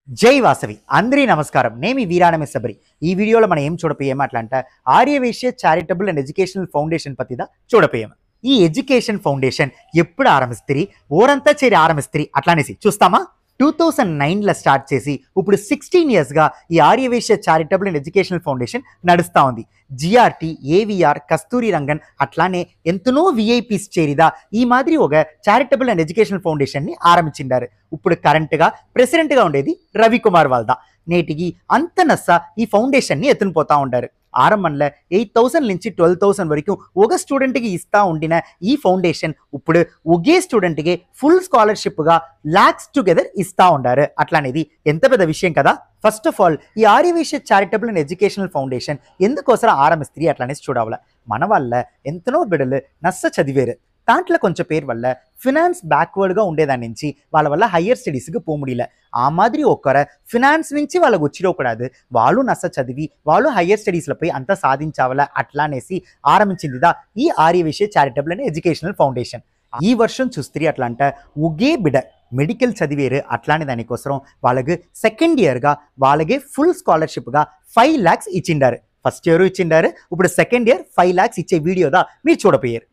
జై వాసవి అందరి నమస్కారం నేను మీ వీరాణమే సబరి ఈ వీడియోలో మనం ఏం చూడపోయాం అట్లంటే Aryavaishya charitable and educational foundation పతిదా చూడపోయాం ఈ ఎడ్యుకేషన్ ఫౌండేషన్ ఎప్పుడు ఆరంభిస్తరి ఓరంతా చేరి ఆరంభిస్తరి అట్లానేసి చూస్తామా 2009లో స్టార్ట్ చేసి ఇప్పుడు 16 ఇయర్స్ గా ఈ Arya Vaishya charitable and educational foundation నడుస్తా ఉంది జిఆర్టీ ఏవిఆర్ కస్తూరి రంగన్ అట్లానే ఎంతనో విఐపీస్ చేరిదా ఈ మాదిరి ఒక చారిటబుల్ అండ్ ఎడ్యుకేషనల్ ఫౌండేషన్ ని ఆరంభించారు ఇప్పుడు కరెంట్ గా ప్రెసిడెంట్ గా ఉండేది రవికుమార్ వాల్దా నేటికి అంత నస్స ఈ ఫౌండేషన్ ని ఎత్తుని పోతా ఉంటారు ఆరంభంలో 8,000 నుంచి 12,000 వరకు ఒక స్టూడెంట్కి ఇస్తా ఉండిన ఈ ఫౌండేషన్ ఇప్పుడు ఒకే స్టూడెంట్కి ఫుల్ స్కాలర్షిప్గా లాక్స్ టుగెదర్ ఇస్తా ఉండారు అట్లనేది ఎంత పెద్ద విషయం కదా ఫస్ట్ ఆఫ్ ఆల్ ఈ Arya Vaishya charitable and educational foundation ఎందుకోసం ఆరంభిస్తుంది అట్లనేసి చూడాలి మన వల్ల ఎంతనో బిడ్డలు నస్స చదివేరు దాంట్లో కొంచెం పేరు వల్ల ఫినాన్స్ బ్యాక్వర్డ్గా ఉండేదాని నుంచి వాళ్ళ వల్ల హయ్యర్ స్టడీస్కి పోముడిలే ఆ మాదిరి ఒక్కర ఫినాన్స్ నుంచి వాళ్ళకి వచ్చిరకూడదు వాళ్ళు నస్స చదివి వాళ్ళు హయ్యర్ స్టడీస్లపై అంతా సాధించావాలా అట్లా అనేసి ఆరంభించిందిదా ఈ Arya Vaishya charitable and educational foundation ఈ వర్షం చూస్తే అట్లా అంటే ఒకే బిడ మెడికల్ చదివేరు అట్లానే దానికోసం వాళ్ళకి సెకండ్ ఇయర్గా వాళ్ళకి ఫుల్ స్కాలర్షిప్గా 5 lakhs ఇచ్చిండారు ఫస్ట్ ఇయర్ ఇచ్చిండారు ఇప్పుడు సెకండ్ ఇయర్ 5 lakhs ఇచ్చే వీడియోదా మీరు చూడపోయారు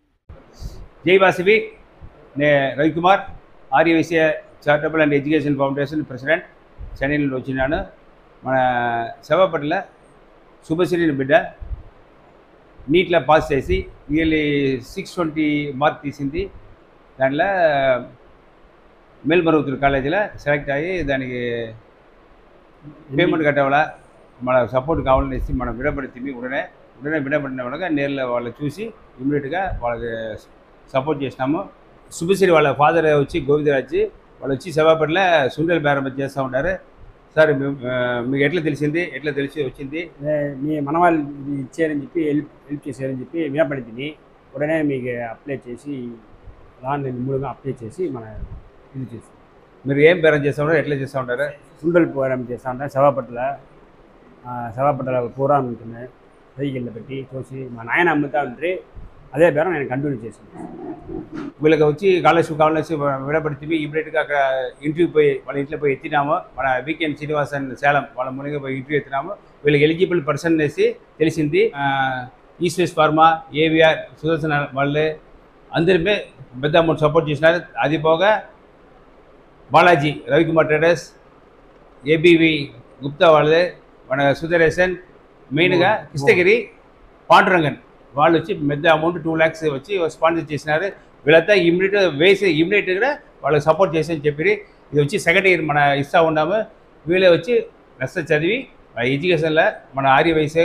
జై వాసవి నే Ravikumar Arya Vaishya charitable and education foundation president చెన్నైలో వచ్చినాను మన సేవాపట్ల శుభశ్రీని బిడ్డ నీట్లో పాస్ చేసి ఇయర్లీ 620 మార్క్ తీసింది దాంట్లో మేల్మరుగుతుల కాలేజీలో సెలెక్ట్ అయ్యి దానికి పేమెంట్ కట్టవాలా మన సపోర్ట్ కావాలనేసి మనం విడబడితే ఉడనే విడబడిన వాళ్ళగా నేరులో వాళ్ళు చూసి ఇమ్మీడియట్గా వాళ్ళకి సపోర్ట్ చేసినాము శుభశ్రీ వాళ్ళ ఫాదర్ వచ్చి గోవిందరాజు వాళ్ళు వచ్చి సేవాపట్ల సుండల్ బేరం చేస్తూ ఉంటారు సార్ మీకు ఎట్లా తెలిసింది ఎట్లా తెలిసి వచ్చింది మీ మనవాళ్ళు ఇచ్చారని చెప్పి హెల్ప్ చేశారని చెప్పి వినపడింది ఉడనే మీకు అప్లై చేసి దాన్ని మూడుగా అప్లై చేసి మన ఇది చేస్తాం మీరు ఏం బేరం చేస్తూ ఉంటారు ఎట్లా చేస్తూ ఉంటారు సుండల్ బేరం చేస్తూ ఉంటారు సేవాపట్ల పూరాన్ని ఉంటుంది సైకిళ్ళు పెట్టి చూసి మా నాయన అమ్ముతా ఉంటే అదే బేరం నేను కంటిన్యూ చేశాను వీళ్ళకి వచ్చి స్కాలర్షిప్ కావాలనేసి విడబడితే ఇమీడియట్గా అక్కడ ఇంటర్వ్యూ పోయి వాళ్ళ ఇంట్లో పోయి ఎత్తినాము మన వీకెండ్ శ్రీనివాసన్ సేలం వాళ్ళ మునిగా పోయి ఇంటర్వ్యూ ఎత్తినాము వీళ్ళకి ఎలిజిబుల్ పర్సన్ అనేసి తెలిసింది ఈస్వేస్ ఫార్మా ఏవిఆర్ సుదర్శన వాళ్ళే అందరిపై పెద్ద అమౌంట్ సపోర్ట్ చేసినారు అది పోగా బాలాజీ రవికుమార్ ట్రేడర్స్ ఏబీవి గుప్తా వాళ్ళే మన సుదరేశన్ మెయిన్గా కృష్ణగిరి పాండురంగన్ వాళ్ళు వచ్చి పెద్ద అమౌంట్ 2 lakhs వచ్చి స్పాన్సర్ చేసినారు వీళ్ళంతా ఇమ్మీడియట్గా వాళ్ళకి సపోర్ట్ చేసి చెప్పి ఇది వచ్చి సెకండ్ ఇయర్ మన ఇస్తూ ఉన్నాము వీళ్ళే వచ్చి నష్ట చదివి ఎడ్యుకేషన్లో మన ఆర్యవైశ్య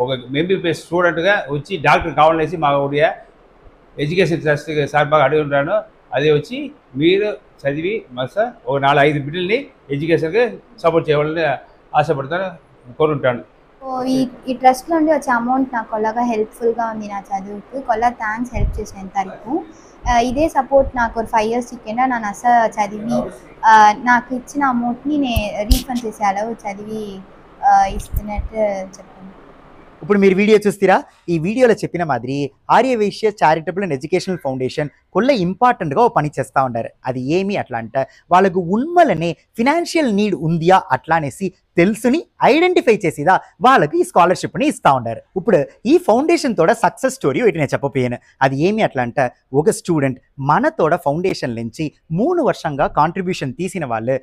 ఒక ఎంబీబీఎస్ స్టూడెంట్గా వచ్చి డాక్టర్ కావాలనేసి మా ఊరియా ఎడ్యుకేషన్ ట్రస్ట్ సార్ బాగా అడిగి ఉంటాను అదే వచ్చి మీరు చదివి మళ్ళీ ఒక 4-5 బిడ్డల్ని ఎడ్యుకేషన్కి సపోర్ట్ చేయాలని ఆశపడతాను కోరుంటాను ఈ ట్రస్ట్లో నుండి వచ్చే అమౌంట్ నాకు కొల్లగా హెల్ప్ఫుల్గా ఉంది నా చదువుకు కొల్ల థ్యాంక్స్ హెల్ప్ చేసేంత వరకు ఇదే సపోర్ట్ నాకు 5 years ఇచ్చిండా నేను అసలు చదివి నాకు ఇచ్చిన అమౌంట్ని నేను రీఫండ్ చేసేలా చదివి ఇస్తున్నట్టు చెప్పండి ఇప్పుడు మీరు వీడియో చూస్తారా ఈ వీడియోలో చెప్పిన మాదిరి Aryavaishya charitable and educational foundation కొల్ల ఇంపార్టెంట్గా ఓ పని చేస్తూ ఉంటారు అది ఏమి అట్లా అంటే వాళ్ళకు ఉన్మలనే ఫినాన్షియల్ నీడ్ ఉందియా అట్లా అనేసి తెలుసుని ఐడెంటిఫై చేసిదా వాళ్ళకి ఈ స్కాలర్షిప్ని ఇస్తూ ఉంటారు ఇప్పుడు ఈ ఫౌండేషన్ తోడ సక్సెస్ స్టోరీ ఒకటి నేను చెప్పపోయాను అది ఏమి అట్లా అంటే ఒక స్టూడెంట్ మనతోడ ఫౌండేషన్ నుంచి 3 వర్షంగా కాంట్రిబ్యూషన్ తీసిన వాళ్ళు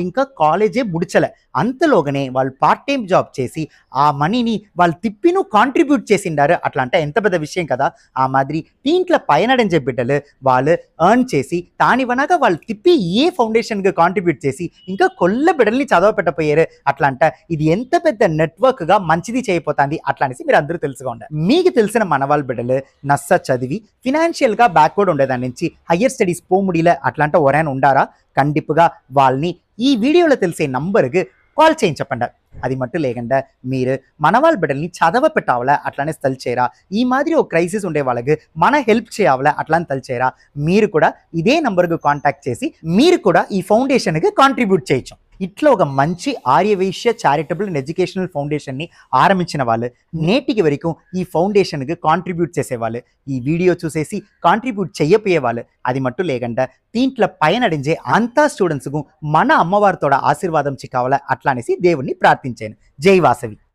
ఇంకా కాలేజే ముడిచలే అంతలోగానే వాళ్ళు పార్ట్ టైం జాబ్ చేసి ఆ మనీని వాళ్ళు తిప్పిను కాంట్రిబ్యూట్ చేసిండారు అట్లా అంటే ఎంత పెద్ద విషయం కదా ఆ మాదిరి దీంట్లో పయనడించే బిడ్డలు వాళ్ళు ఎర్న్ చేసి తానివనగా వాళ్ళు తిప్పి ఏ ఫౌండేషన్కి కాంట్రిబ్యూట్ చేసి ఇంకా కొల్ల బిడ్డల్ని చదవపెట్టపోయారు అట్లా అంటే ఇది ఎంత పెద్ద నెట్వర్క్గా మంచిది చేయబోతుంది అట్లా అనేసి మీరు అందరూ తెలుసుకోండి మీకు తెలిసిన మనవాళ్ళ బిడ్డలు నస్స చదివి ఫినాన్షియల్గా బ్యాక్వర్డ్ ఉండేదాని నుంచి హయ్యర్ స్టడీస్ పోముడిలే అట్లాంటి ఎవరైనా ఉండారా కండిపుగా వాళ్ళని ఈ వీడియోలో తెలిసే నంబర్కి కాల్ చేయండి చెప్పండి అది మట్టు లేకుండా మీరు మన వాళ్ళ బిడ్డల్ని చదవ పెట్టావాలా అట్లానే తలిచేరా ఈ మాదిరి ఒక క్రైసిస్ ఉండే వాళ్ళకి మన హెల్ప్ చేయాలా అట్లానే తలిచేరా మీరు కూడా ఇదే నంబర్కి కాంటాక్ట్ చేసి మీరు కూడా ఈ ఫౌండేషన్కి కాంట్రిబ్యూట్ చేయొచ్చు ఇట్లా ఒక మంచి ఆర్యవైశ్య చారిటబుల్ అండ్ ఎడ్యుకేషనల్ ఫౌండేషన్ని ఆరంభించిన వాళ్ళు నేటికి వరకు ఈ ఫౌండేషన్కి కాంట్రిబ్యూట్ చేసేవాళ్ళు, ఈ వీడియో చూసేసి కాంట్రిబ్యూట్ చెయ్యపోయే వాళ్ళు అది మట్టు లేకుండా దీంట్లో పయనడించే అంతా స్టూడెంట్స్కు మన అమ్మవారితో ఆశీర్వాదం చిక్కావాల అట్లా అనేసి దేవుణ్ణి ప్రార్థించాను. జై వాసవి.